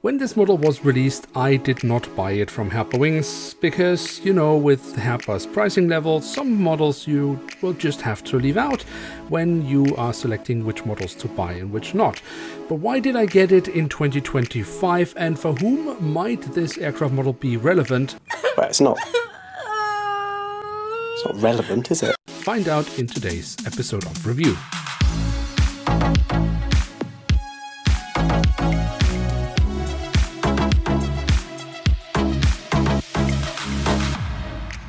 When this model was released, I did not buy it from Herpa Wings because, you know, with Herpa's pricing level, some models you will just have to leave out when you are selecting which models to buy and which not. But why did I get it in 2025, and for whom might this aircraft model be relevant? Well, it's not relevant, is it? Find out in today's episode of Review.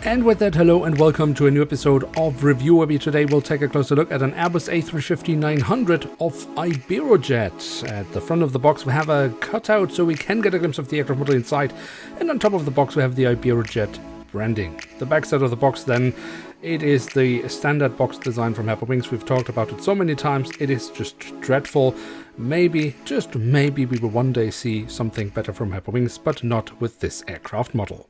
And with that, hello and welcome to a new episode of Review, where we today will take a closer look at an Airbus A350-900 of Iberojet. At the front of the box we have a cutout so we can get a glimpse of the aircraft model inside, and on top of the box we have the Iberojet branding. The back side of the box then, it is the standard box design from Herpa Wings. We've talked about it so many times, it is just dreadful. Maybe, just maybe, we will one day see something better from Herpa Wings, but not with this aircraft model.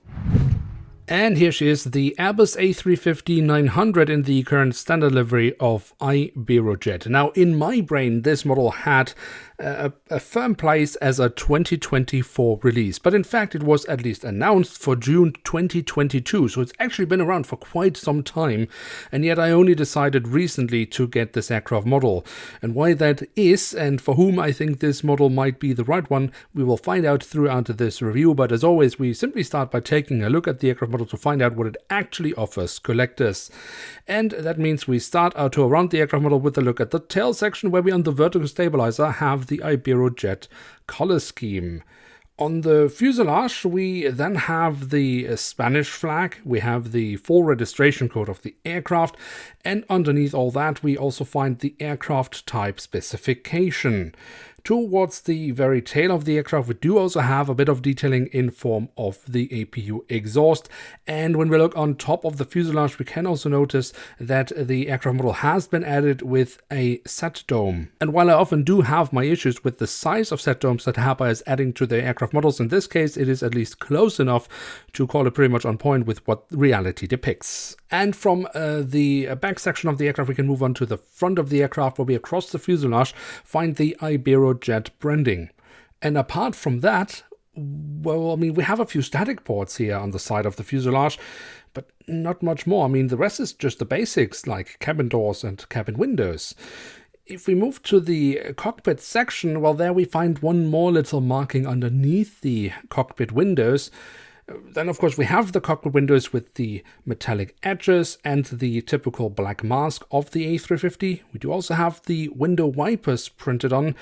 And here she is, the Airbus A350-900 in the current standard livery of Iberojet. Now, in my brain, this model had a firm place as a 2024 release, but in fact it was at least announced for June 2022, so it's actually been around for quite some time, and yet I only decided recently to get this aircraft model. And why that is, and for whom I think this model might be the right one, we will find out throughout this review, but as always we simply start by taking a look at the aircraft model to find out what it actually offers collectors. And that means we start our tour around the aircraft model with a look at the tail section, where we on the vertical stabilizer have the Iberojet color scheme. On the fuselage we then have the Spanish flag, we have the full registration code of the aircraft, and underneath all that we also find the aircraft type specification. Towards the very tail of the aircraft we do also have a bit of detailing in form of the APU exhaust, and when we look on top of the fuselage we can also notice that the aircraft model has been added with a set dome. And while I often do have my issues with the size of set domes that Herpa is adding to their aircraft models, in this case it is at least close enough to call it pretty much on point with what reality depicts. And from the back section of the aircraft we can move on to the front of the aircraft, where we across the fuselage find the Iberojet branding. And apart from that, well, I mean, we have a few static ports here on the side of the fuselage, but not much more. I mean, the rest is just the basics like cabin doors and cabin windows. If we move to the cockpit section, well, there we find one more little marking underneath the cockpit windows. Then, of course, we have the cockpit windows with the metallic edges and the typical black mask of the A350. We do also have the window wipers printed on.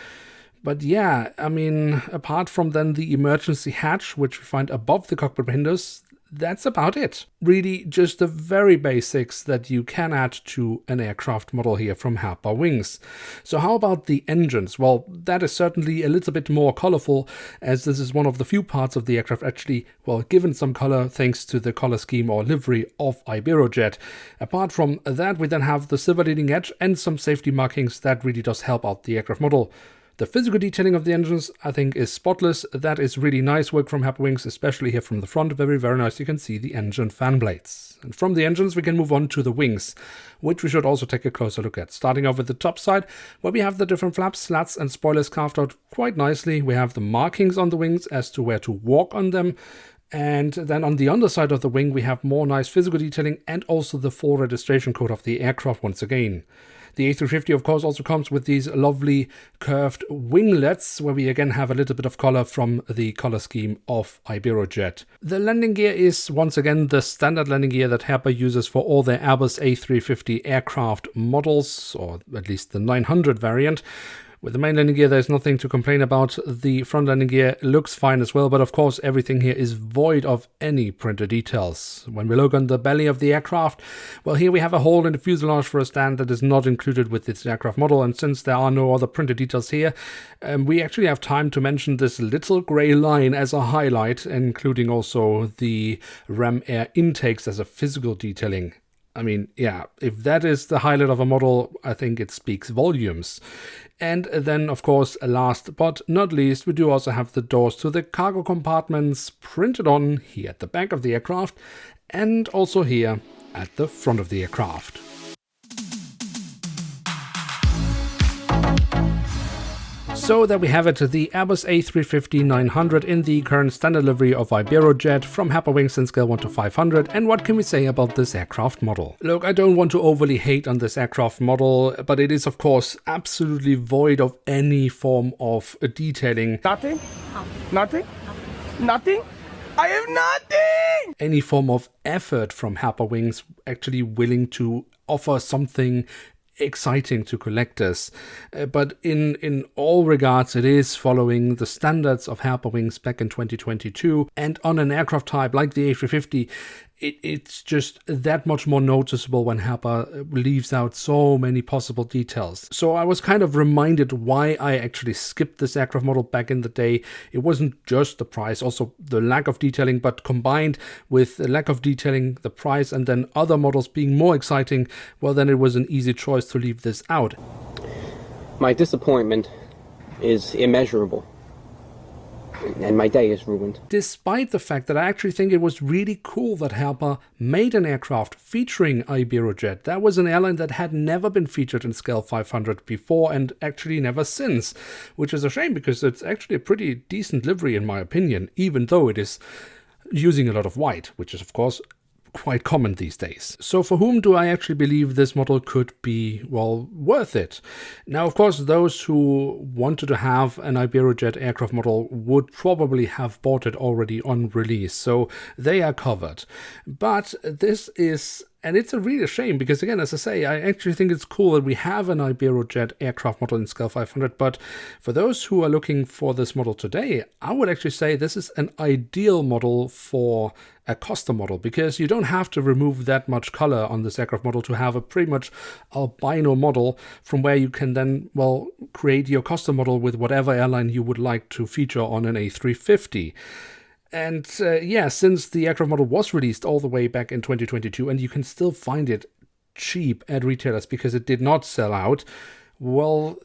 But yeah, I mean, apart from then the emergency hatch, which we find above the cockpit windows, that's about it. Really just the very basics that you can add to an aircraft model here from Herpa Wings. So how about the engines? Well, that is certainly a little bit more colorful, as this is one of the few parts of the aircraft actually, well, given some color thanks to the color scheme or livery of Iberojet. Apart from that, we then have the silver leading edge and some safety markings that really does help out the aircraft model. The physical detailing of the engines, I think, is spotless. That is really nice work from Herpa Wings, especially here from the front. Very, very nice. You can see the engine fan blades. And from the engines, we can move on to the wings, which we should also take a closer look at. Starting off with the top side, where we have the different flaps, slats, and spoilers carved out quite nicely. We have the markings on the wings as to where to walk on them. And then on the underside of the wing, we have more nice physical detailing and also the full registration code of the aircraft once again. The A350, of course, also comes with these lovely curved winglets, where we again have a little bit of color from the color scheme of Iberojet. The landing gear is once again the standard landing gear that Herpa uses for all their Airbus A350 aircraft models, or at least the 900 variant. With the main landing gear, there's nothing to complain about. The front landing gear looks fine as well, but of course everything here is void of any printed details. When we look on the belly of the aircraft, well, here we have a hole in the fuselage for a stand that is not included with this aircraft model, and since there are no other printed details here, we actually have time to mention this little grey line as a highlight, including also the ram air intakes as a physical detailing. I mean, yeah, if that is the highlight of a model, I think it speaks volumes. And then, of course, last but not least, we do also have the doors to the cargo compartments printed on here at the back of the aircraft and also here at the front of the aircraft. So there we have it, the Airbus A350-900 in the current standard livery of Iberojet from Herpa Wings in scale 1 to 500. And what can we say about this aircraft model? Look, I don't want to overly hate on this aircraft model, but it is of course absolutely void of any form of detailing. Nothing? Nothing? Nothing? I have nothing! Any form of effort from Herpa Wings actually willing to offer something exciting to collectors, but in all regards it is following the standards of Herpa Wings back in 2022, and on an aircraft type like the A350 it's just that much more noticeable when Herpa leaves out so many possible details. So I was kind of reminded why I actually skipped this aircraft model back in the day. It wasn't just the price, also the lack of detailing, but combined with the lack of detailing, the price, and then other models being more exciting, well then it was an easy choice to leave this out. My disappointment is immeasurable. And my day is ruined. Despite the fact that I actually think it was really cool that Herpa made an aircraft featuring Iberojet. That was an airline that had never been featured in Scale 500 before and actually never since, which is a shame because it's actually a pretty decent livery in my opinion, even though it is using a lot of white, which is of course quite common these days. So for whom do I actually believe this model could be, well, worth it? Now, of course, those who wanted to have an Iberojet aircraft model would probably have bought it already on release, so they are covered. But this is, and it's a really shame because, again, as I say, I actually think it's cool that we have an Iberojet aircraft model in Scale 500, but for those who are looking for this model today, I would actually say this is an ideal model for a custom model, because you don't have to remove that much color on this aircraft model to have a pretty much albino model from where you can then, well, create your custom model with whatever airline you would like to feature on an A350. And yeah, since the aircraft model was released all the way back in 2022 and you can still find it cheap at retailers because it did not sell out, well,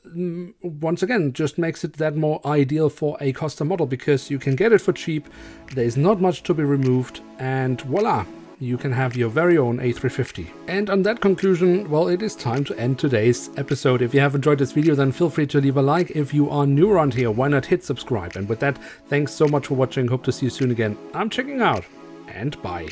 once again, just makes it that more ideal for a custom model because you can get it for cheap, there's not much to be removed, and voila, you can have your very own A350. And on that conclusion, well, it is time to end today's episode. If you have enjoyed this video, then feel free to leave a like. If you are new around here, why not hit subscribe? And with that, thanks so much for watching. Hope to see you soon again. I'm checking out, and bye.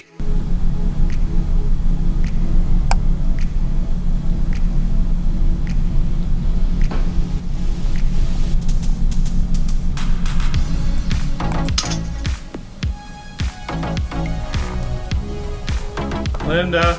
Linda.